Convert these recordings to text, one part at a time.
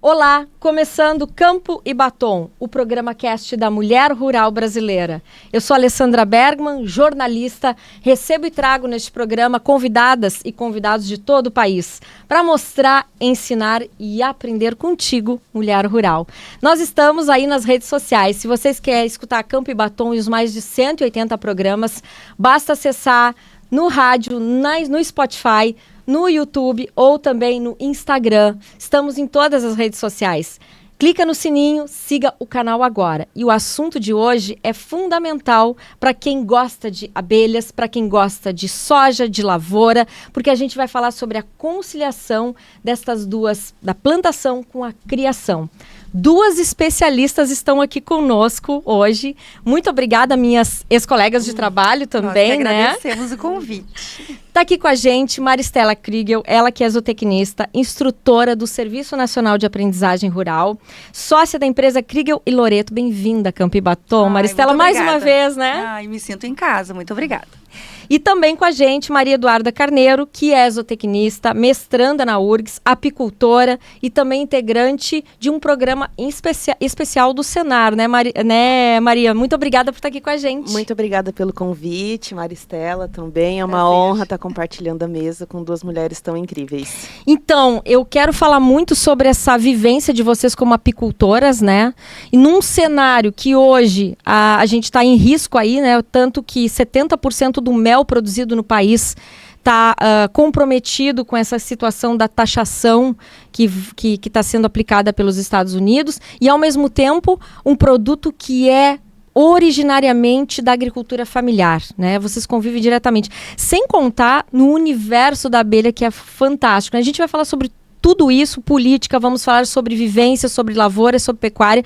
Olá, começando Campo e Batom, o programa cast da Mulher Rural Brasileira. Eu sou Alessandra Bergman, jornalista, recebo e trago neste programa convidadas e convidados de todo o país para mostrar, ensinar e aprender contigo, Mulher Rural. Nós estamos aí nas redes sociais. Se vocês querem escutar Campo e Batom e os mais de 180 programas, basta acessar no rádio, no Spotify, no YouTube ou também no Instagram. Estamos em todas as redes sociais. Clica no sininho, siga o canal agora. E o assunto de hoje é fundamental para quem gosta de abelhas, para quem gosta de soja, de lavoura, porque a gente vai falar sobre a conciliação destas duas, da plantação com a criação. Duas especialistas estão aqui conosco hoje. Muito obrigada, minhas ex-colegas de trabalho também, nós que agradecemos o convite. Está aqui com a gente Maristela Kriegel, ela que é zootecnista, instrutora do Serviço Nacional de Aprendizagem Rural, sócia da empresa Kriegel e Loreto. Bem-vinda, Campo e Batom. Maristela, mais uma vez, né? Ai, me sinto em casa. Muito obrigada. E também com a gente, Maria Eduarda Carneiro, que é zootecnista, mestranda na URGS, apicultora e também integrante de um programa especial do Senar, né, Maria? Muito obrigada por estar aqui com a gente. Muito obrigada pelo convite, Maristela, também. É uma honra estar compartilhando a mesa com duas mulheres tão incríveis. Então, eu quero falar muito sobre essa vivência de vocês como apicultoras, né? E num cenário que hoje a gente está em risco aí, né? Tanto que 70% do mel produzido no país está comprometido com essa situação da taxação que está sendo aplicada pelos Estados Unidos e, ao mesmo tempo, um produto que é originariamente da agricultura familiar, né? Vocês convivem diretamente. Sem contar no universo da abelha, que é fantástico. A gente vai falar sobre tudo isso, política, vamos falar sobre vivência, sobre lavoura, sobre pecuária.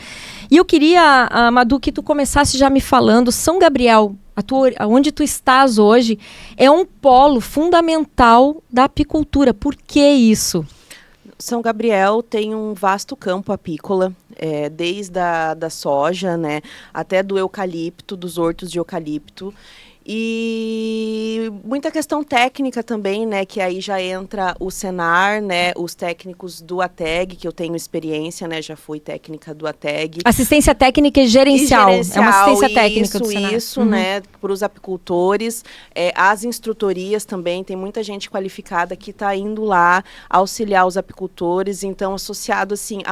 E eu queria, Madu, que tu começasse já me falando, São Gabriel, onde tu estás hoje, é um polo fundamental da apicultura. Por que isso? São Gabriel tem um vasto campo apícola, desde da soja, né, até do eucalipto, dos hortos de eucalipto. E muita questão técnica também, né, que aí já entra o Senar, né, os técnicos do ATEG, que eu tenho experiência, né, já fui técnica do ATEG. Assistência técnica e gerencial. É uma assistência técnica do Senar. Isso, né, para os apicultores. As instrutorias também, tem muita gente qualificada que está indo lá auxiliar os apicultores, então associado assim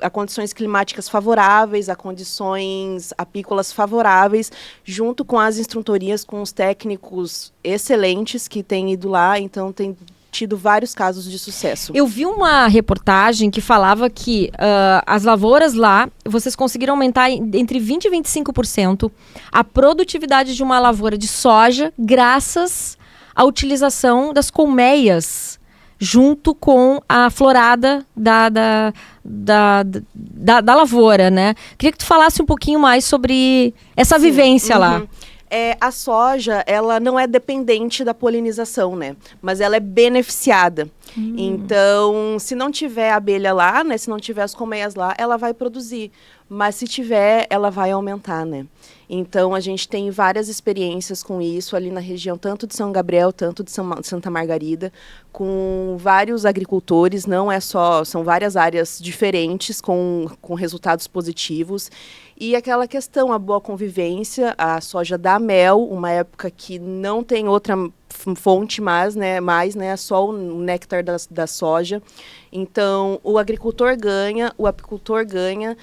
a condições climáticas favoráveis, a condições apícolas favoráveis, junto com as instrutorias, com os técnicos excelentes que têm ido lá, então tem tido vários casos de sucesso. Eu vi uma reportagem que falava que as lavouras lá, vocês conseguiram aumentar entre 20% e 25% a produtividade de uma lavoura de soja graças à utilização das colmeias junto com a florada da lavoura, né? Queria que tu falasse um pouquinho mais sobre essa vivência lá. A soja, ela não é dependente da polinização, né? Mas ela é beneficiada. Então, se não tiver abelha lá, né? Se não tiver as colmeias lá, ela vai produzir. Mas se tiver, ela vai aumentar, né? Então, a gente tem várias experiências com isso ali na região, tanto de São Gabriel, tanto de Santa Margarida, com vários agricultores, não é só, são várias áreas diferentes, com resultados positivos. E aquela questão, a boa convivência, a soja dá mel, uma época que não tem outra fonte mais, né, só o néctar da soja. Então, o agricultor ganha, o apicultor ganha,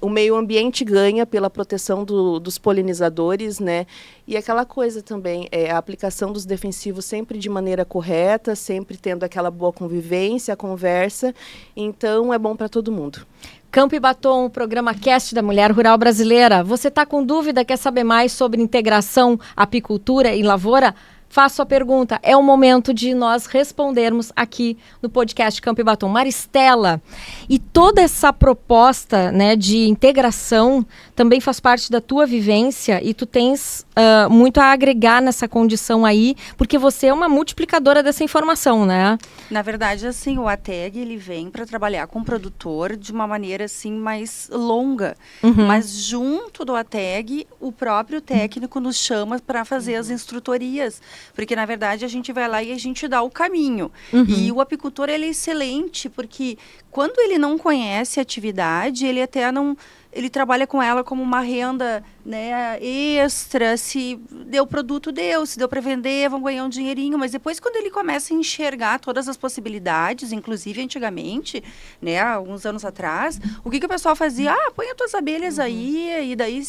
o meio ambiente ganha pela proteção dos polinizadores, né? E aquela coisa também, a aplicação dos defensivos sempre de maneira correta, sempre tendo aquela boa convivência, a conversa. Então, é bom para todo mundo. Campo e Batom, o programa cast da Mulher Rural Brasileira. Você está com dúvida, quer saber mais sobre integração apicultura e lavoura? Faço a pergunta, é o momento de nós respondermos aqui no podcast Campo e Batom. Maristela, e toda essa proposta, né, de integração também faz parte da tua vivência e tu tens muito a agregar nessa condição aí, porque você é uma multiplicadora dessa informação, né? Na verdade, assim, o ATEG, ele vem para trabalhar com o produtor de uma maneira, assim, mais longa. Mas junto do ATEG, o próprio técnico nos chama para fazer as instrutorias. porque na verdade a gente vai lá e a gente dá o caminho. E o apicultor, ele é excelente, porque quando ele não conhece a atividade, ele até não... Ele trabalha com ela como uma renda, né, extra. Se deu produto, deu. Se deu para vender, vão ganhar um dinheirinho. Mas depois, quando ele começa a enxergar todas as possibilidades, inclusive antigamente, né, alguns anos atrás, o que o pessoal fazia? Ah, põe as tuas abelhas aí, e daí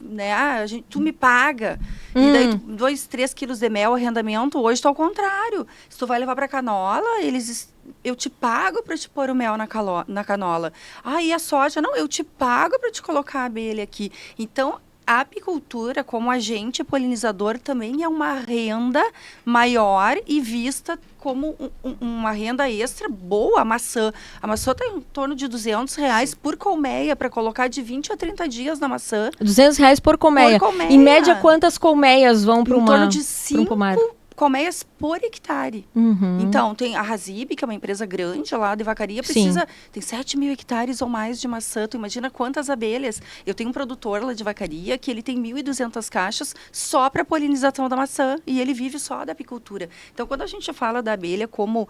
né, tu me paga. E daí 2, 3 quilos de mel, arrendamento. Hoje está ao contrário. Se tu vai levar para canola, eu te pago para te pôr o mel na canola. Ah, e a soja? Não, eu te pago para te colocar a abelha aqui. Então, a apicultura, como agente polinizador, também é uma renda maior e vista como uma renda extra boa. A maçã está em torno de R$200 por colmeia, para colocar de 20 a 30 dias na maçã. R$200 por colmeia. Em média, quantas colmeias vão para Em torno de 5 colmeias por hectare. Então, tem a Razib, que é uma empresa grande lá de vacaria, tem 7.000 hectares ou mais de maçã. Tu imagina quantas abelhas. Eu tenho um produtor lá de vacaria que ele tem 1.200 caixas só para polinização da maçã, e ele vive só da apicultura. Então, quando a gente fala da abelha como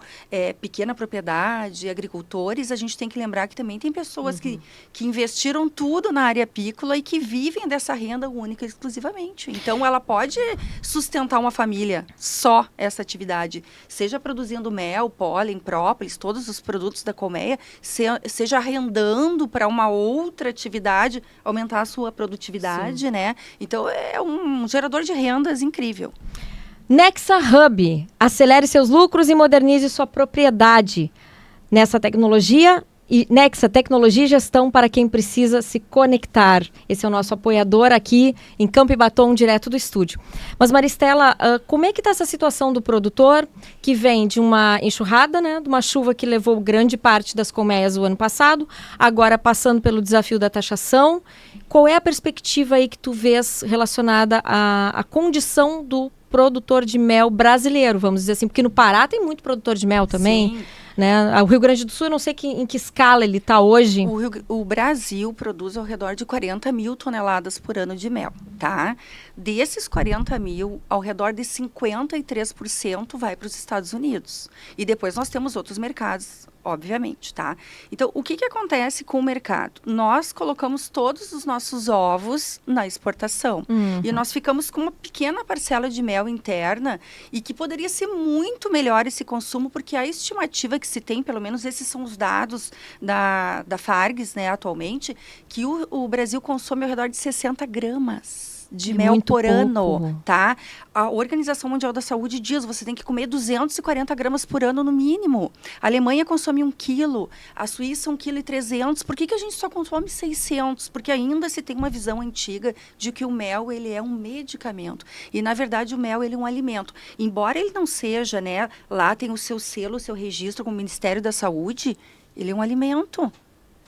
pequena propriedade, agricultores, a gente tem que lembrar que também tem pessoas que investiram tudo na área apícola e que vivem dessa renda única exclusivamente. Então, ela pode sustentar uma família só essa atividade, seja produzindo mel, pólen, própolis, todos os produtos da colmeia, seja arrendando para uma outra atividade, aumentar a sua produtividade, né? Então, é um gerador de rendas incrível. Nexa Hub, acelere seus lucros e modernize sua propriedade. Nessa tecnologia, Nexa, tecnologia e gestão para quem precisa se conectar. Esse é o nosso apoiador aqui em Campo e Batom, direto do estúdio. Mas, Maristela, como é que está essa situação do produtor que vem de uma enxurrada, né, de uma chuva que levou grande parte das colmeias o ano passado, agora passando pelo desafio da taxação? Qual é a perspectiva aí que tu vês relacionada à condição do produtor de mel brasileiro, vamos dizer assim? Porque no Pará tem muito produtor de mel também. Sim. Né? O Rio Grande do Sul, eu não sei em que escala ele está hoje. O Brasil produz ao redor de 40 mil toneladas por ano de mel, tá? Desses 40 mil, ao redor de 53% vai para os Estados Unidos. E depois nós temos outros mercados, obviamente, tá? Então, o que acontece com o mercado? Nós colocamos todos os nossos ovos na exportação. E nós ficamos com uma pequena parcela de mel interna e que poderia ser muito melhor esse consumo, porque a estimativa que se tem, pelo menos esses são os dados da Fargs, né, atualmente, que o Brasil consome ao redor de 60 gramas de mel por ano, tá? A Organização Mundial da Saúde diz, você tem que comer 240 gramas por ano no mínimo. A Alemanha consome 1 quilo, a Suíça 1,3 kg. Por que a gente só consome 600? Porque ainda se tem uma visão antiga de que o mel, ele é um medicamento. E, na verdade, o mel, ele é um alimento. Embora ele não seja, né, lá tem o seu selo, o seu registro com o Ministério da Saúde, ele é um alimento.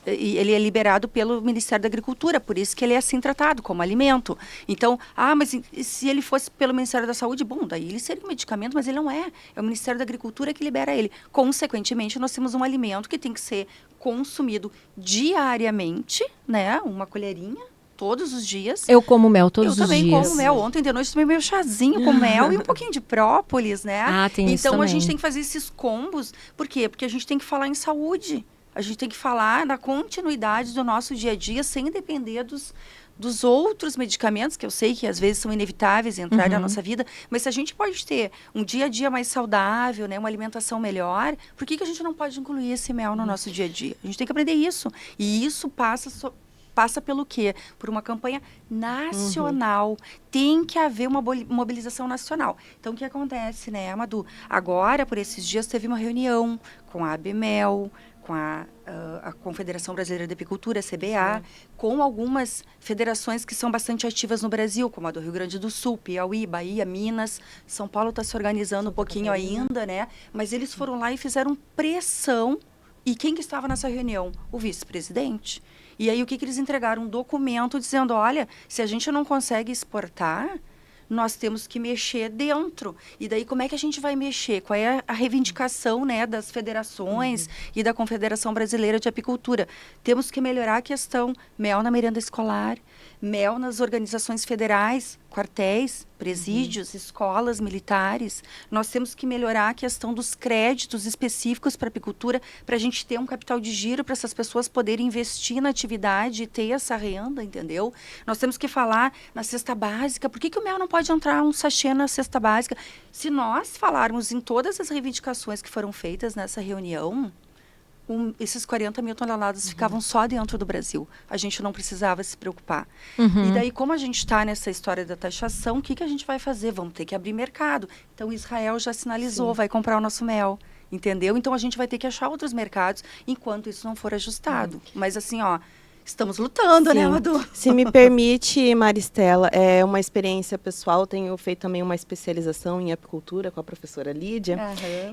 E ele é liberado pelo Ministério da Agricultura, por isso que ele é assim tratado, como alimento. Então, mas se ele fosse pelo Ministério da Saúde, bom, daí ele seria um medicamento, mas ele não é. É o Ministério da Agricultura que libera ele. Consequentemente, nós temos um alimento que tem que ser consumido diariamente, né? Uma colherinha, todos os dias. Eu como mel todos os dias. Eu também como mel. Ontem de noite tomei meu chazinho com mel e um pouquinho de própolis, né? Tem isso então, também. A gente tem que fazer esses combos. Por quê? Porque a gente tem que falar em saúde. A gente tem que falar da continuidade do nosso dia a dia sem depender dos outros medicamentos, que eu sei que às vezes são inevitáveis entrar na nossa vida, mas se a gente pode ter um dia a dia mais saudável, né, uma alimentação melhor, por que a gente não pode incluir esse mel no nosso dia a dia? A gente tem que aprender isso. E isso passa pelo quê? Por uma campanha nacional. Tem que haver uma mobilização nacional. Então, o que acontece, né, Madu? Agora, por esses dias, teve uma reunião com a ABMEL, com a Confederação Brasileira de Apicultura, a CBA, com algumas federações que são bastante ativas no Brasil, como a do Rio Grande do Sul, Piauí, Bahia, Minas. São Paulo está se organizando um pouquinho ainda, né? Mas eles foram lá e fizeram pressão. E quem que estava nessa reunião? O vice-presidente. E aí, o que eles entregaram? Um documento dizendo, olha, se a gente não consegue exportar, nós temos que mexer dentro. E daí, como é que a gente vai mexer? Qual é a reivindicação, né, das federações e da Confederação Brasileira de Apicultura? Temos que melhorar a questão mel na merenda escolar. Mel nas organizações federais, quartéis, presídios, escolas militares. Nós temos que melhorar a questão dos créditos específicos para a apicultura, para a gente ter um capital de giro, para essas pessoas poderem investir na atividade e ter essa renda, entendeu? Nós temos que falar na cesta básica. Por que o mel não pode entrar um sachê na cesta básica? Se nós falarmos em todas as reivindicações que foram feitas nessa reunião, esses 40 mil toneladas ficavam só dentro do Brasil. A gente não precisava se preocupar. E daí, como a gente está nessa história da taxação, o que a gente vai fazer? Vamos ter que abrir mercado. Então, Israel já sinalizou, vai comprar o nosso mel. Entendeu? Então, a gente vai ter que achar outros mercados enquanto isso não for ajustado. Mas assim, ó, estamos lutando, né, Madu? Se me permite, Maristela, é uma experiência pessoal. Tenho feito também uma especialização em apicultura com a professora Lídia.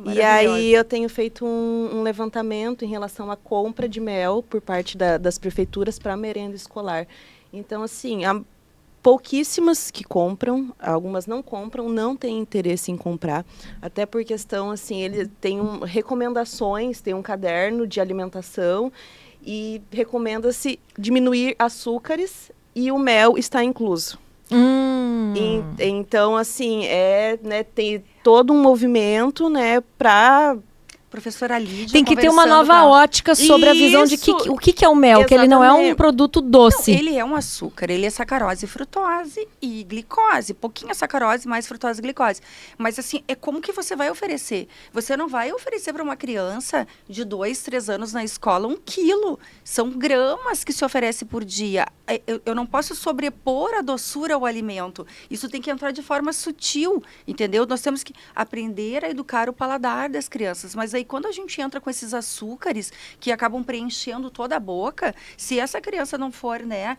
E aí eu tenho feito um levantamento em relação à compra de mel por parte das prefeituras para merenda escolar. Então, assim, há pouquíssimas que compram, algumas não compram, não têm interesse em comprar, até por questão, assim, ele tem recomendações, tem um caderno de alimentação e recomenda-se diminuir açúcares e o mel está incluso. Então, assim, né, tem todo um movimento, né, para... Professora Lídia, tem que ter uma nova ótica sobre a visão de o que é o mel, que ele não é um produto doce. Não, ele é um açúcar, ele é sacarose, frutose e glicose. Pouquinha sacarose, mais frutose e glicose. Mas assim, é como que você vai oferecer? Você não vai oferecer para uma criança de 2, 3 anos na escola 1 quilo. São gramas que se oferece por dia. Eu não posso sobrepor a doçura ao alimento. Isso tem que entrar de forma sutil, entendeu? Nós temos que aprender a educar o paladar das crianças. Mas aí, quando a gente entra com esses açúcares que acabam preenchendo toda a boca, se essa criança não for, né,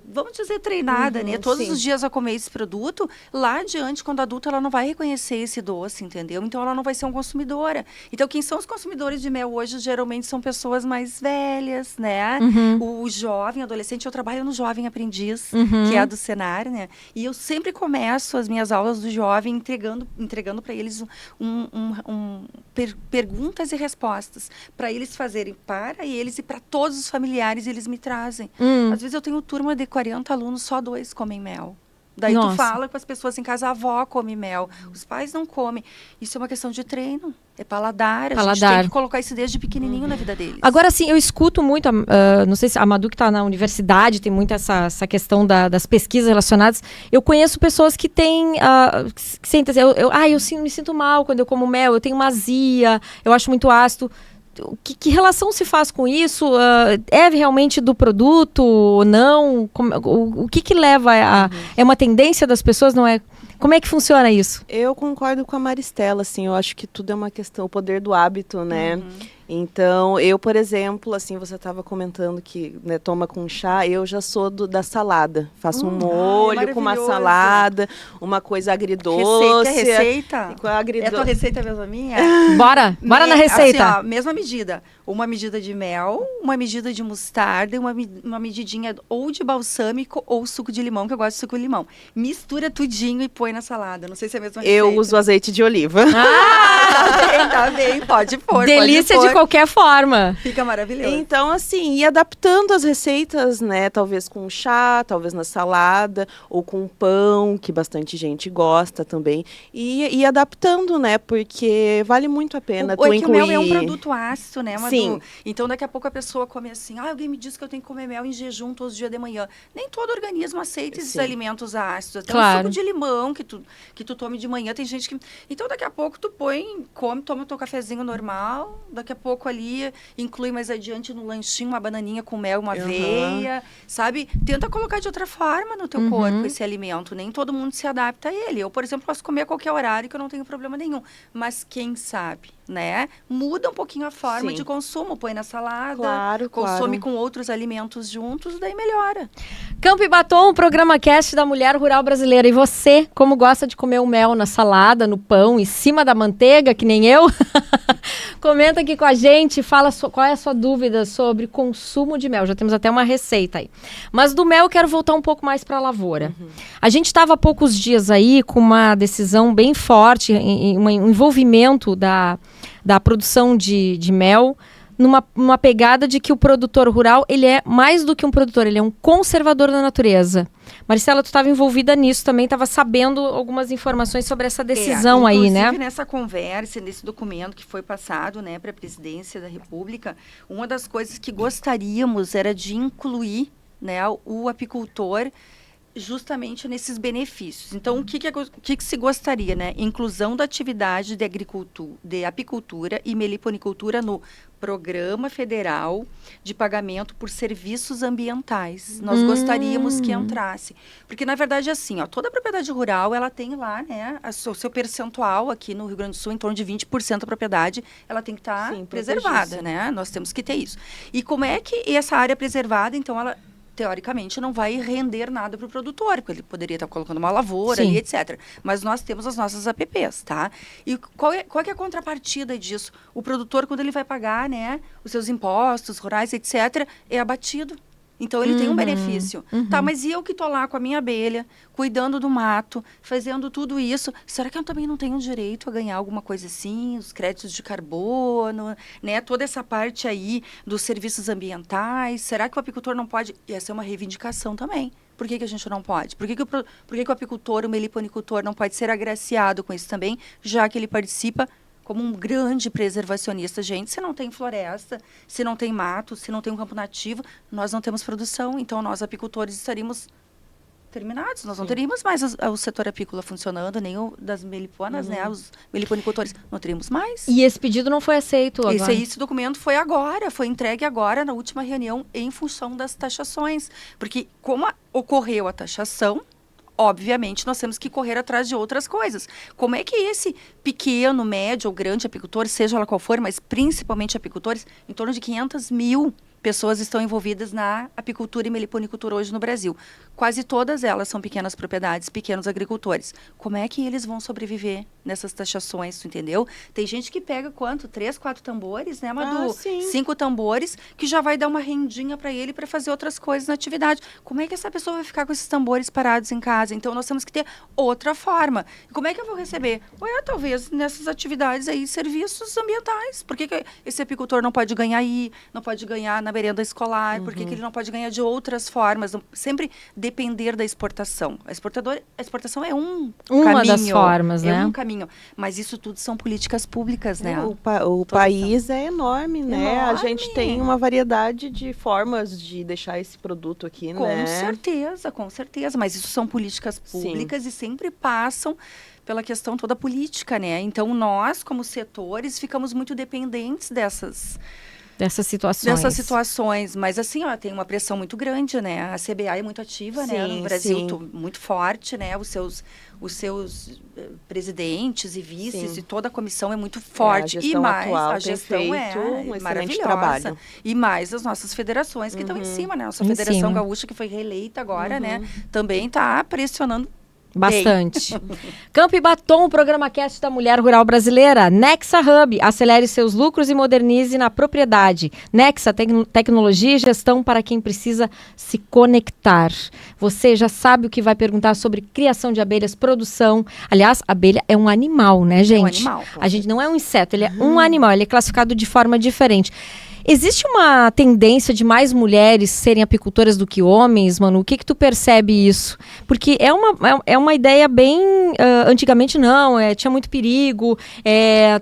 vamos dizer, treinada, né, todos os dias a comer esse produto, lá adiante, quando adulta, ela não vai reconhecer esse doce, entendeu? Então, ela não vai ser uma consumidora. Então, quem são os consumidores de mel hoje, geralmente, são pessoas mais velhas, né? O jovem, adolescente, eu trabalho no Jovem Aprendiz, que é a do Senar, né? E eu sempre começo as minhas aulas do jovem entregando para eles perguntas e respostas para eles fazerem para eles e para todos os familiares, eles me trazem. Às vezes eu tenho turma de 40 alunos, só 2 comem mel. Daí tu fala com as pessoas em casa, a avó come mel, os pais não comem. Isso é uma questão de treino, é paladar. A gente tem que colocar isso desde pequenininho na vida deles. Agora, sim, eu escuto muito, não sei se a Madu que está na universidade, tem muito essa questão das pesquisas relacionadas. Eu conheço pessoas que têm, que sentem assim, eu me sinto mal quando eu como mel, eu tenho uma azia, eu acho muito ácido. Que relação se faz com isso? É realmente do produto ou não? O que leva é uma tendência das pessoas, não é? Como é que funciona isso? Eu concordo com a Maristela, assim, eu acho que tudo é uma questão, o poder do hábito, né? Então, eu, por exemplo, assim, você estava comentando que, né, toma com chá, eu já sou da salada. Faço um molho com uma salada, uma coisa agridoce. Receita? É a tua receita mesmo a minha? Bora na receita. Assim, ó, mesma medida. Uma medida de mel, uma medida de mostarda e uma medidinha ou de balsâmico ou suco de limão, que eu gosto de suco de limão. Mistura tudinho e põe na salada. Não sei se é a mesma receita. Eu uso azeite de oliva. Tá bem, pode pôr. Delícia de qualquer forma. Fica maravilhoso. Então, assim, e adaptando as receitas, né? Talvez com chá, talvez na salada, ou com pão, que bastante gente gosta também. E adaptando, né? Porque vale muito a pena tu incluir... O mel é um produto ácido, né, Madu? Sim. Então, daqui a pouco a pessoa come assim, alguém me disse que eu tenho que comer mel em jejum todos os dias de manhã. Nem todo organismo aceita esses alimentos ácidos. Até um suco de limão que tu tome de manhã, tem gente que... Então, daqui a pouco tu toma o teu cafezinho normal, daqui a pouco ali inclui mais adiante no lanchinho uma bananinha com mel, uma aveia, sabe? Tenta colocar de outra forma no teu corpo esse alimento. Nem todo mundo se adapta a ele. Eu, por exemplo, posso comer a qualquer horário que eu não tenho problema nenhum. Mas quem sabe, né? Muda um pouquinho a forma de consumo. Põe na salada, consome com outros alimentos juntos, daí melhora. Campo e Batom, programa cast da mulher rural brasileira. E você, como gosta de comer o mel na salada, no pão, em cima da manteiga, que nem eu? Comenta aqui com a gente, fala qual é a sua dúvida sobre consumo de mel. Já temos até uma receita aí. Mas do mel eu quero voltar um pouco mais para a lavoura. A gente estava há poucos dias aí com uma decisão bem forte, um envolvimento da produção de mel numa pegada de que o produtor rural, ele é mais do que um produtor, ele é um conservador da natureza. Maricela, tu estava envolvida nisso também, estava sabendo algumas informações sobre essa decisão aí, né? Inclusive, nessa conversa, nesse documento que foi passado, né, para a presidência da República, uma das coisas que gostaríamos era de incluir, né, o apicultor justamente nesses benefícios. Então, o que se gostaria, né? Inclusão da atividade de apicultura e meliponicultura no Programa Federal de Pagamento por Serviços Ambientais. Nós gostaríamos que entrasse. Porque, na verdade, assim, ó, toda propriedade rural, ela tem lá, né, o seu percentual aqui no Rio Grande do Sul, em torno de 20% da propriedade, ela tem que estar preservada, né? Nós temos que ter isso. E como é que essa área preservada, então, ela teoricamente não vai render nada para o produtor, porque ele poderia estar colocando uma lavoura ali, etc. Mas nós temos as nossas APPs, tá? E qual é a contrapartida disso? O produtor, quando ele vai pagar, né, os seus impostos rurais, etc., é abatido. Então, ele tem um benefício. Tá, mas e eu que tô lá com a minha abelha, cuidando do mato, fazendo tudo isso, será que eu também não tenho direito a ganhar alguma coisa assim? Os créditos de carbono, né? Toda essa parte aí dos serviços ambientais. Será que o apicultor não pode? E essa é uma reivindicação também. Por que a gente não pode? Por que o apicultor, o meliponicultor não pode ser agraciado com isso também, já que ele participa como um grande preservacionista? Gente, se não tem floresta, se não tem mato, se não tem um campo nativo, nós não temos produção. Então, nós apicultores estaríamos terminados. Nós não teríamos mais o setor apícola funcionando, nem o das meliponas, né? Os meliponicultores. Não teríamos mais. E esse pedido não foi aceito agora? Esse documento foi entregue agora, na última reunião, em função das taxações. Porque como ocorreu a taxação, obviamente, nós temos que correr atrás de outras coisas. Como é que esse pequeno, médio ou grande apicultor, seja lá qual for, mas principalmente apicultores, em torno de 500 mil pessoas estão envolvidas na apicultura e meliponicultura hoje no Brasil. Quase todas elas são pequenas propriedades, pequenos agricultores. Como é que eles vão sobreviver nessas taxações, tu entendeu? Tem gente que pega quanto? 3, 4 tambores, né, Madu? 5 tambores, que já vai dar uma rendinha para ele para fazer outras coisas na atividade. Como é que essa pessoa vai ficar com esses tambores parados em casa? Então, nós temos que ter outra forma. Como é que eu vou receber? Talvez nessas atividades aí, serviços ambientais. Por que esse apicultor não pode ganhar aí, não pode ganhar na merenda escolar? Por que ele não pode ganhar de outras formas? Sempre depender da exportação. A exportação é uma caminho, das formas, né? É um caminho. Mas isso tudo são políticas públicas, né? O país é enorme, né? A gente tem uma variedade de formas de deixar esse produto aqui, né? Com certeza. Mas isso são políticas públicas e sempre passam pela questão toda política, né? Então, nós, como setores, ficamos muito dependentes dessas situações. Mas assim, tem uma pressão muito grande, né? A CBA é muito ativa, né? No Brasil, muito forte, né? Os seus presidentes e vices e toda a comissão é muito forte. A gestão atual a gestão tem feito um excelente trabalho. E mais as nossas federações que estão em cima, né? Nossa Federação Gaúcha, que foi reeleita agora, né? Também está pressionando bastante. Campo e Batom, o programa Cast da Mulher Rural Brasileira. Nexa Hub, acelere seus lucros e modernize na propriedade. Nexa, tecnologia e gestão para quem precisa se conectar. Você já sabe o que vai perguntar sobre criação de abelhas, produção. Aliás, a abelha é um animal, né, gente? É um animal. A gente não é um inseto, ele é um animal, ele é classificado de forma diferente. Existe uma tendência de mais mulheres serem apicultoras do que homens, Manu? O que tu percebe isso? Porque é uma ideia bem... antigamente não, tinha muito perigo,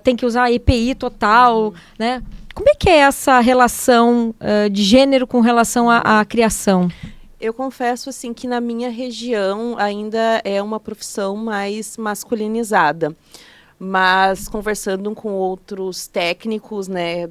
tem que usar EPI total, né? Como é que é essa relação de gênero com relação à criação? Eu confesso, assim, que na minha região ainda é uma profissão mais masculinizada. Mas conversando com outros técnicos, né,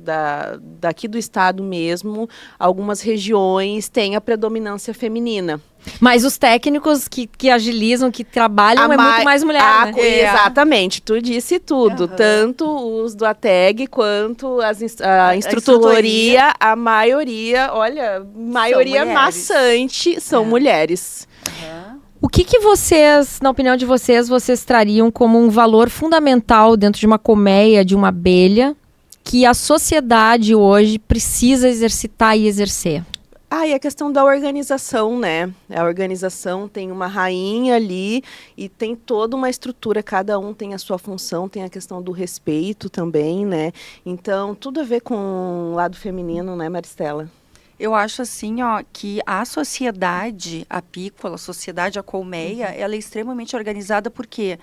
daqui do estado mesmo, algumas regiões têm a predominância feminina. Mas os técnicos que agilizam, que trabalham, muito mais mulher, né? Exatamente, tu disse tudo. Tanto os do ATEG quanto a instrutoria, a maioria, maçante, são mulheres. O que vocês, na opinião de vocês trariam como um valor fundamental dentro de uma colmeia, de uma abelha, que a sociedade hoje precisa exercitar e exercer? E a questão da organização, né? A organização tem uma rainha ali e tem toda uma estrutura, cada um tem a sua função, tem a questão do respeito também, né? Então, tudo a ver com o lado feminino, né, Maristela? Eu acho assim, ó, que a sociedade apícola, a sociedade, a colmeia, ela é extremamente organizada, por quê?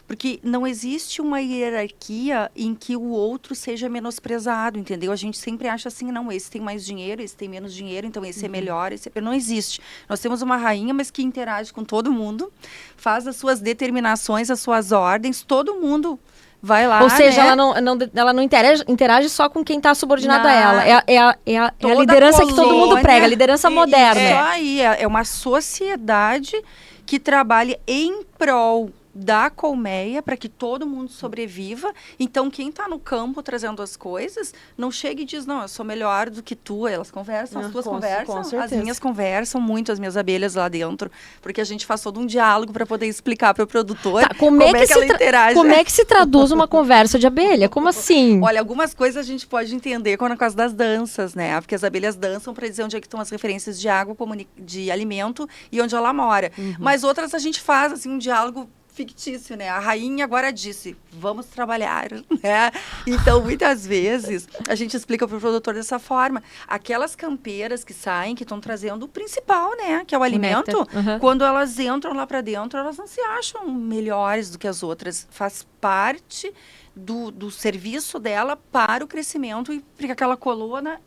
Porque não existe uma hierarquia em que o outro seja menosprezado, entendeu? A gente sempre acha assim, não, esse tem mais dinheiro, esse tem menos dinheiro, então esse é melhor, esse é... Não existe. Nós temos uma rainha, mas que interage com todo mundo, faz as suas determinações, as suas ordens, todo mundo vai lá, Ou seja, né? ela não interage só com quem está subordinado a ela. É a Toda liderança que todo mundo colônia, prega, a liderança moderna. Isso aí, é uma sociedade que trabalha em prol da colmeia para que todo mundo sobreviva. Então, quem está no campo trazendo as coisas, não chega e diz, não, eu sou melhor do que tu. Elas conversam, as tuas conversam, as minhas conversam muito, as minhas abelhas lá dentro, porque a gente faz todo um diálogo para poder explicar para o produtor como é que ela interage. Como é que se traduz uma conversa de abelha? Como assim? Olha, algumas coisas a gente pode entender quando é por causa das danças, né? Porque as abelhas dançam para dizer onde é que estão as referências de água, de alimento e onde ela mora. Mas outras a gente faz, assim, um diálogo fictício, né? A rainha agora disse, vamos trabalhar, né? Então, muitas vezes, a gente explica para o produtor dessa forma. Aquelas campeiras que saem, que estão trazendo o principal, né? Que é o alimento. Quando elas entram lá para dentro, elas não se acham melhores do que as outras. Faz parte do serviço dela para o crescimento e para que aquela colônia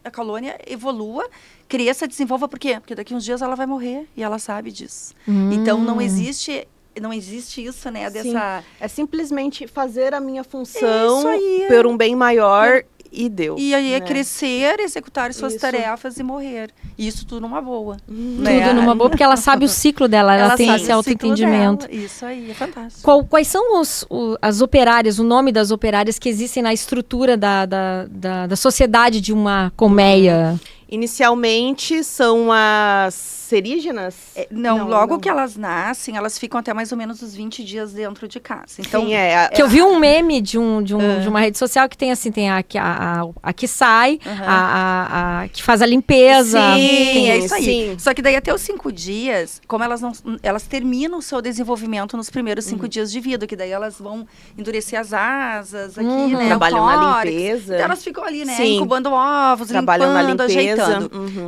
evolua, cresça, desenvolva. Por quê? Porque daqui uns dias ela vai morrer e ela sabe disso. Então, não existe isso, né? Dessa... É simplesmente fazer a minha função por um bem maior e deu. E aí é crescer, executar suas tarefas e morrer. Isso tudo numa boa. Né? Tudo numa boa, porque ela sabe o ciclo dela, ela tem esse autoentendimento. Isso aí, é fantástico. Quais são as operárias, o nome das operárias que existem na estrutura da sociedade de uma colmeia? Inicialmente são as serígenas? Logo que elas nascem, elas ficam até mais ou menos uns 20 dias dentro de casa. Então, que eu vi um meme de uma rede social que tem assim, tem a que sai, a que faz a limpeza. Sim, é isso aí. Sim. Só que daí até os 5 dias, como elas terminam o seu desenvolvimento nos primeiros 5 dias de vida, que daí elas vão endurecer as asas aqui, né? Trabalham na limpeza. Então elas ficam ali, né? Incubando ovos, trabalham limpando, na limpeza.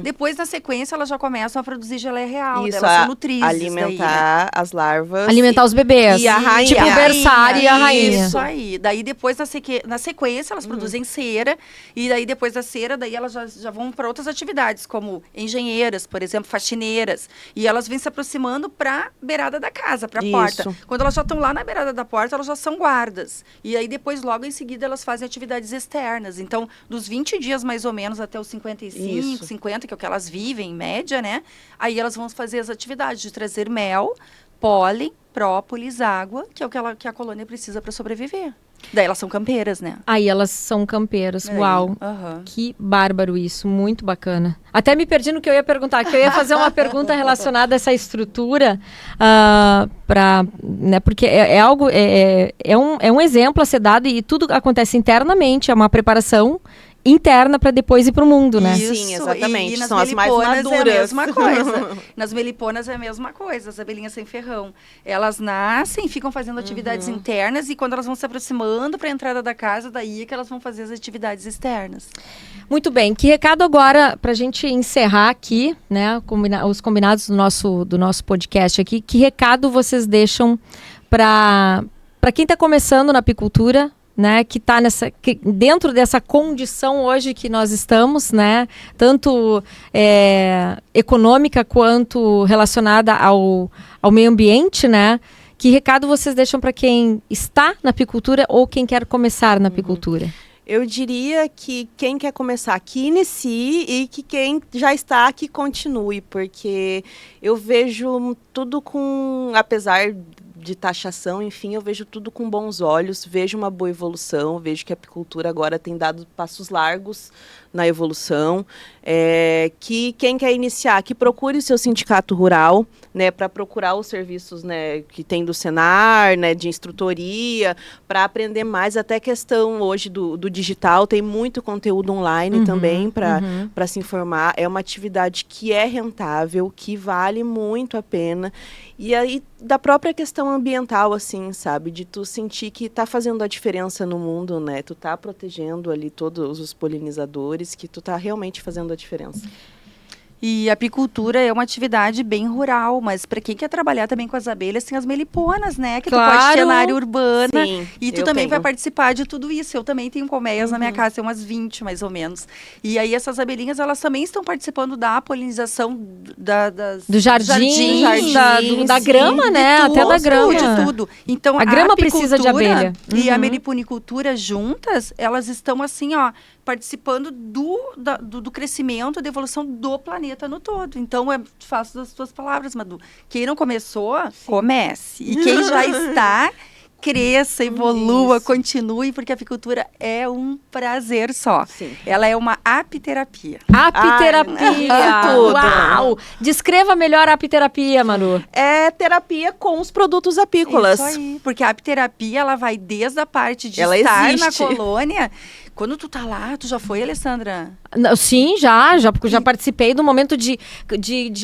Depois, na sequência, elas já começam a produzir geleia real. Isso, elas são nutrizes. Alimentar as larvas. Alimentar os bebês. E a rainha. Tipo o berçário e a rainha. Isso aí. Daí, depois, na sequência, elas produzem cera. E daí, depois da cera, daí elas já vão para outras atividades, como engenheiras, por exemplo, faxineiras. E elas vêm se aproximando para a beirada da casa, para a porta. Quando elas já estão lá na beirada da porta, elas já são guardas. E aí, depois, logo em seguida, elas fazem atividades externas. Então, dos 20 dias, mais ou menos, até os 55, 50, que é o que elas vivem, em média, né? Aí elas vão fazer as atividades de trazer mel, pólen, própolis, água, que é o que a colônia precisa para sobreviver. Daí elas são campeiras, né? Aí elas são campeiras, uau. Que bárbaro isso, muito bacana. Até me perdi no que eu ia perguntar, que eu ia fazer uma pergunta relacionada a essa estrutura, né, porque é um exemplo a ser dado e tudo acontece internamente, é uma preparação interna para depois ir para o mundo, né? Isso, sim, exatamente. E nas são as mais maduras. É a mesma coisa. Nas meliponas é a mesma coisa, as abelhinhas sem ferrão. Elas nascem, ficam fazendo atividades internas e quando elas vão se aproximando para a entrada da casa, daí é que elas vão fazer as atividades externas. Muito bem. Que recado agora, para a gente encerrar aqui, né, os combinados do nosso podcast aqui, que recado vocês deixam para quem está começando na apicultura, né, que está dentro dessa condição hoje que nós estamos, né, tanto econômica quanto relacionada ao meio ambiente, né? Que recado vocês deixam para quem está na apicultura ou quem quer começar na apicultura? Eu diria que quem quer começar, que inicie e que quem já está, que continue, porque eu vejo tudo apesar de taxação, enfim, eu vejo tudo com bons olhos, vejo uma boa evolução, vejo que a apicultura agora tem dado passos largos na evolução, que quem quer iniciar, que procure seu sindicato rural, né, para procurar os serviços, né, que tem do Senar, né, de instrutoria, para aprender mais, até questão hoje do digital, tem muito conteúdo online também para se informar, é uma atividade que é rentável, que vale muito a pena, e aí da própria questão ambiental, assim, sabe, de tu sentir que tá fazendo a diferença no mundo, né, tu tá protegendo ali todos os polinizadores, que tu tá realmente fazendo a diferença. E a apicultura é uma atividade bem rural, mas para quem quer trabalhar também com as abelhas, tem as meliponas, né? Que tu pode ter na área urbana. Sim, e tu também vai participar de tudo isso. Eu também tenho colmeias na minha casa, tem umas 20 mais ou menos. E aí essas abelhinhas, elas também estão participando da polinização do jardim, da grama, né? Até da grama. De tudo. Então, a grama precisa de abelha. E a meliponicultura juntas, elas estão assim, ó, participando do crescimento, da evolução do planeta no todo. Então, faço das tuas palavras, Madu. Quem não começou, comece. E quem já está, cresça, evolua, continue, porque a apicultura é um prazer só. Sim. Ela é uma apiterapia. Apiterapia! Uau! Descreva melhor a apiterapia, Manu. É terapia com os produtos apícolas. Isso aí. Porque a apiterapia, ela vai desde a parte de ela estar existe na colônia. Quando tu tá lá, tu já foi, Alessandra? Sim, porque já participei do momento de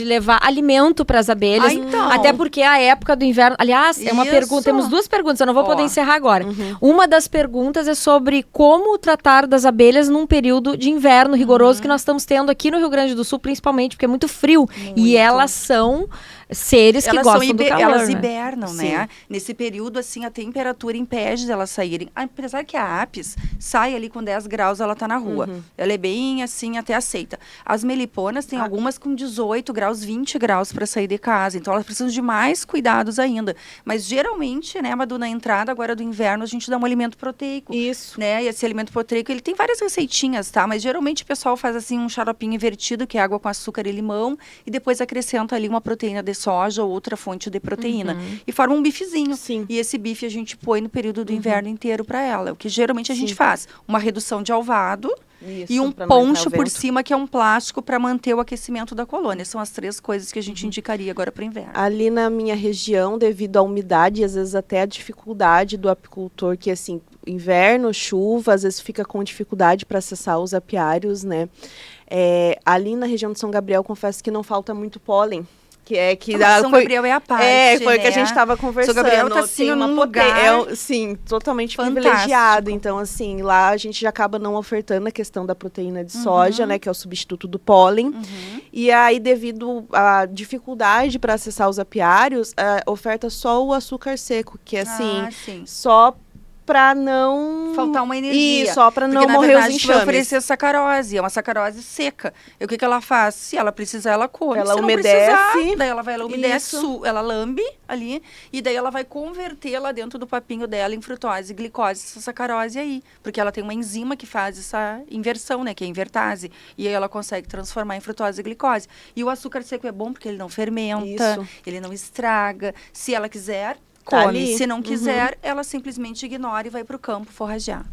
levar alimento para as abelhas. Então. Até porque a época do inverno... Aliás, é uma pergunta, temos duas perguntas, eu não vou poder encerrar agora. Uma das perguntas é sobre como tratar das abelhas num período de inverno rigoroso que nós estamos tendo aqui no Rio Grande do Sul, principalmente, porque é muito frio. E elas são seres que gostam do calor, elas né? hibernam, né? Nesse período, assim, a temperatura impede delas saírem. Apesar que a apis sai ali com 10 graus, ela tá na rua. Ela é bem, assim, até aceita. As meliponas tem algumas com 18 graus, 20 graus para sair de casa. Então, elas precisam de mais cuidados ainda. Mas, geralmente, né, Madu, na entrada agora do inverno, a gente dá um alimento proteico. Isso. Né? E esse alimento proteico, ele tem várias receitinhas, tá? Mas, geralmente, o pessoal faz, assim, um xaropinho invertido, que é água com açúcar e limão, e depois acrescenta ali uma proteína de soja ou outra fonte de proteína. E forma um bifezinho. Sim. E esse bife a gente põe no período do inverno inteiro para ela. O que geralmente a gente faz. Uma redução de alvado. Isso, e um poncho por cima, que é um plástico, para manter o aquecimento da colônia. São as 3 coisas que a gente indicaria agora para o inverno. Ali na minha região, devido à umidade e às vezes até a dificuldade do apicultor, que assim, inverno, chuva, às vezes fica com dificuldade para acessar os apiários, né? Ali na região de São Gabriel, confesso que não falta muito pólen. São Gabriel é a parte, foi o né? que a gente estava conversando. São Gabriel tá assim num lugar sim, totalmente fantástico. Privilegiado. Então, assim, lá a gente já acaba não ofertando a questão da proteína de soja, né? Que é o substituto do pólen. E aí, devido à dificuldade para acessar os apiários, oferta só o açúcar seco, que é assim, só para não faltar uma energia. Isso, só para não porque, morrer na verdade, os enxames. Vai oferecer sacarose, é uma sacarose seca. E o que ela faz? Se ela precisar, ela come. Ela Se umedece. Não precisar, daí ela umedece, ela lambe ali, e daí ela vai converter lá dentro do papinho dela em frutose e glicose, essa sacarose aí. Porque ela tem uma enzima que faz essa inversão, né, que é a invertase. E aí ela consegue transformar em frutose e glicose. E o açúcar seco é bom porque ele não fermenta, ele não estraga. Se ela quiser, come. Se não quiser, ela simplesmente ignora e vai para o campo forragear.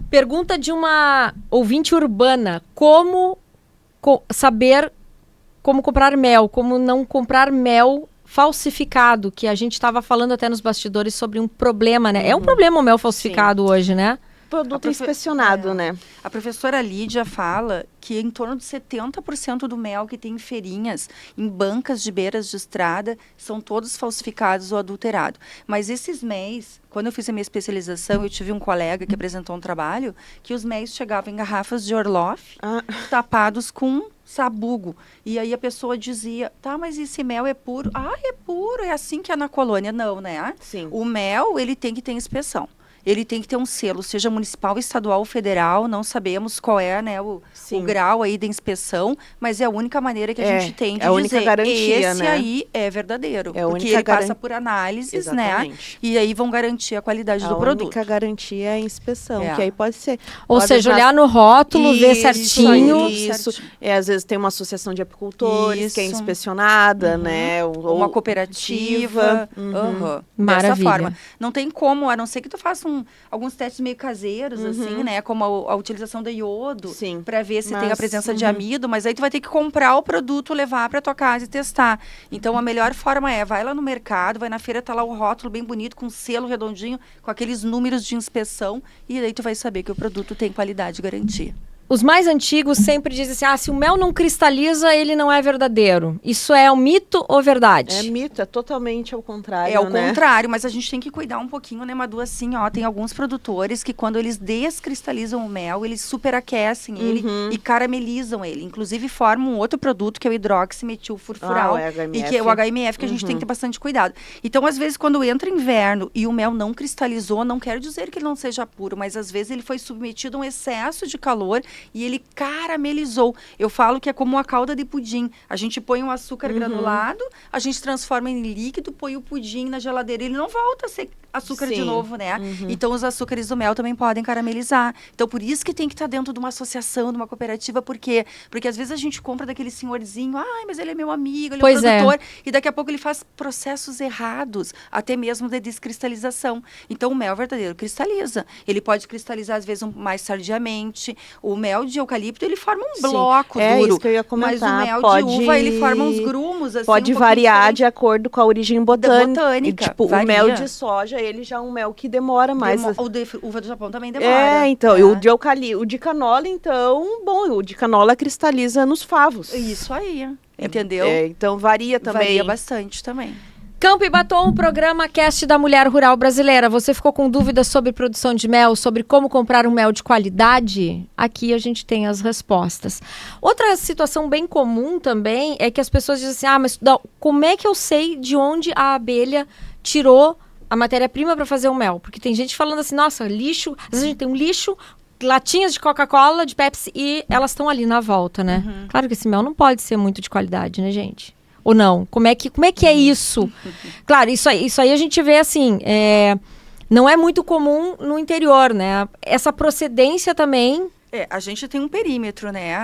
Pergunta de uma ouvinte urbana. Como saber como comprar mel? Como não comprar mel falsificado? Que a gente estava falando até nos bastidores sobre um problema, né? É um problema o mel falsificado hoje, né? Produto inspecionado, né? A professora Lídia fala que em torno de 70% do mel que tem em feirinhas, em bancas de beiras de estrada, são todos falsificados ou adulterados. Mas esses méis, quando eu fiz a minha especialização, eu tive um colega que apresentou um trabalho que os méis chegavam em garrafas de Orloff, tapados com sabugo. E aí a pessoa dizia, tá, mas esse mel é puro? Ah, é puro, é assim que é na colônia. Não, né? Sim. O mel, ele tem que ter inspeção. ele tem que ter um selo, seja municipal, estadual ou federal, não sabemos qual é, né, o grau aí da inspeção, mas é a única maneira que a gente tem de a única dizer, garantia, esse né? aí é verdadeiro, É a porque única ele passa por análises, Exatamente. né, e aí vão garantir a qualidade do produto. A única garantia é a inspeção, É. que aí pode ser. Ou Às seja, vezes olhar no rótulo, ver certinho. Isso. Às vezes tem uma associação de apicultores que é Isso. inspecionada, né? Ou uma cooperativa. Dessa Maravilha. forma. Não tem como, a não ser que tu faça alguns testes meio caseiros, assim, né? Como a utilização do iodo, Sim. para ver se tem a Mas, presença de amido, mas aí tu vai ter que comprar o produto, levar para tua casa e testar. Então, a melhor forma vai lá no mercado, vai na feira, tá lá o rótulo bem bonito, com selo redondinho, com aqueles números de inspeção, e aí tu vai saber que o produto tem qualidade e garantia. Os mais antigos sempre dizem assim, se o mel não cristaliza, ele não é verdadeiro. Isso é um mito ou verdade? É mito, é totalmente ao contrário, É ao né? contrário, mas a gente tem que cuidar um pouquinho, né, Madu? Assim, ó, tem alguns produtores que quando eles descristalizam o mel, eles superaquecem ele e caramelizam ele. Inclusive formam um outro produto que é o hidroximetilfurfural, o HMF. e que é o HMF, que a gente tem que ter bastante cuidado. Então, às vezes, quando entra inverno e o mel não cristalizou, não quero dizer que ele não seja puro, mas às vezes ele foi submetido a um excesso de calor e ele caramelizou. Eu falo que é como uma calda de pudim. A gente põe um açúcar granulado, a gente transforma em líquido, põe o pudim na geladeira. Ele não volta a ser açúcar de novo, né? Então, os açúcares do mel também podem caramelizar. Então, por isso que tem que estar dentro de uma associação, de uma cooperativa. Por quê? Porque às vezes a gente compra daquele senhorzinho, mas ele é meu amigo, ele é um produtor. E daqui a pouco ele faz processos errados, até mesmo de descristalização. Então, o mel verdadeiro cristaliza. Ele pode cristalizar, às vezes, mais tardiamente. O mel de eucalipto, ele forma um bloco duro. Isso que eu ia comentar. Mas o mel de uva, ele forma uns grumos, assim, pode variar de acordo com a origem botânica. E, tipo, varia. o mel de soja, ele já é um mel que demora mais. O de uva do Japão também demora. Então, e o de eucalipto, o de canola, então, o de canola cristaliza nos favos. Isso aí, entendeu? Então, varia também. Varia bastante também. Campo e Batom, o programa Cast da Mulher Rural Brasileira. Você ficou com dúvidas sobre produção de mel, sobre como comprar um mel de qualidade? Aqui a gente tem as respostas. Outra situação bem comum também é que as pessoas dizem assim, mas como é que eu sei de onde a abelha tirou a matéria-prima para fazer o mel? Porque tem gente falando assim, nossa, lixo, às vezes a gente tem um lixo, latinhas de Coca-Cola, de Pepsi, e elas estão ali na volta, né? Claro que esse mel não pode ser muito de qualidade, né, gente? Ou não? Como é que é isso? Claro, isso aí a gente vê assim, não é muito comum no interior, né? Essa procedência também... A gente tem um perímetro, né,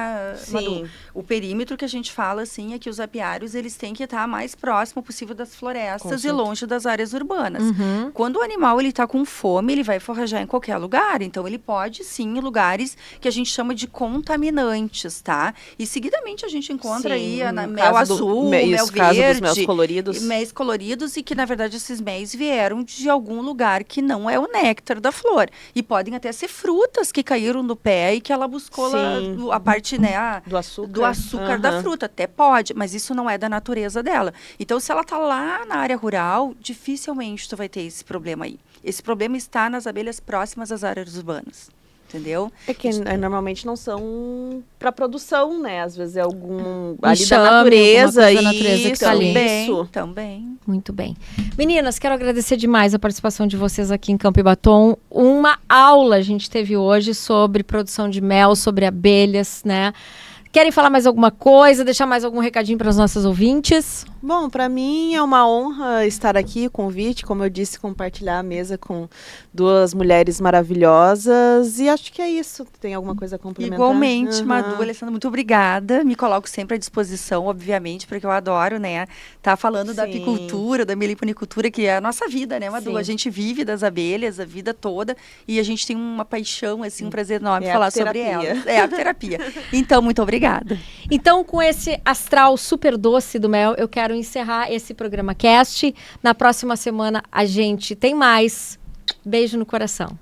Madu? Sim. O perímetro que a gente fala, assim, é que os apiários, eles têm que estar mais próximo possível das florestas e longe das áreas urbanas. Quando o animal, ele tá com fome, ele vai forragear em qualquer lugar. Então, ele pode, sim, em lugares que a gente chama de contaminantes, tá? E, seguidamente, a gente encontra aí mel azul, mel verde. Meus coloridos. Méis coloridos e que, na verdade, esses méis vieram de algum lugar que não é o néctar da flor. E podem até ser frutas que caíram do pé e que ela buscou a parte, né, do açúcar da fruta. Até pode, mas isso não é da natureza dela. Então, se ela tá lá na área rural, dificilmente tu vai ter esse problema aí. Esse problema está nas abelhas próximas às áreas urbanas. Entendeu? É que normalmente não são para produção, né? Às vezes é algum ali da natureza. E da natureza que tá ali. Também. Muito bem. Meninas, quero agradecer demais a participação de vocês aqui em Campo e Batom. Uma aula a gente teve hoje sobre produção de mel, sobre abelhas, né? Querem falar mais alguma coisa, deixar mais algum recadinho para os nossos ouvintes? Bom, para mim é uma honra estar aqui, o convite, como eu disse, compartilhar a mesa com duas mulheres maravilhosas, e acho que é isso. Tem alguma coisa a complementar? Igualmente, Madu, Alessandra, muito obrigada. Me coloco sempre à disposição, obviamente, porque eu adoro, né, tá falando da apicultura, da meliponicultura, que é a nossa vida, né, Madu? A gente vive das abelhas a vida toda e a gente tem uma paixão, assim, um prazer enorme falar sobre elas. É a terapia. Então, muito obrigada. Então, com esse astral super doce do mel, eu quero encerrar esse programa Cast. Na próxima semana a gente tem mais. Beijo no coração.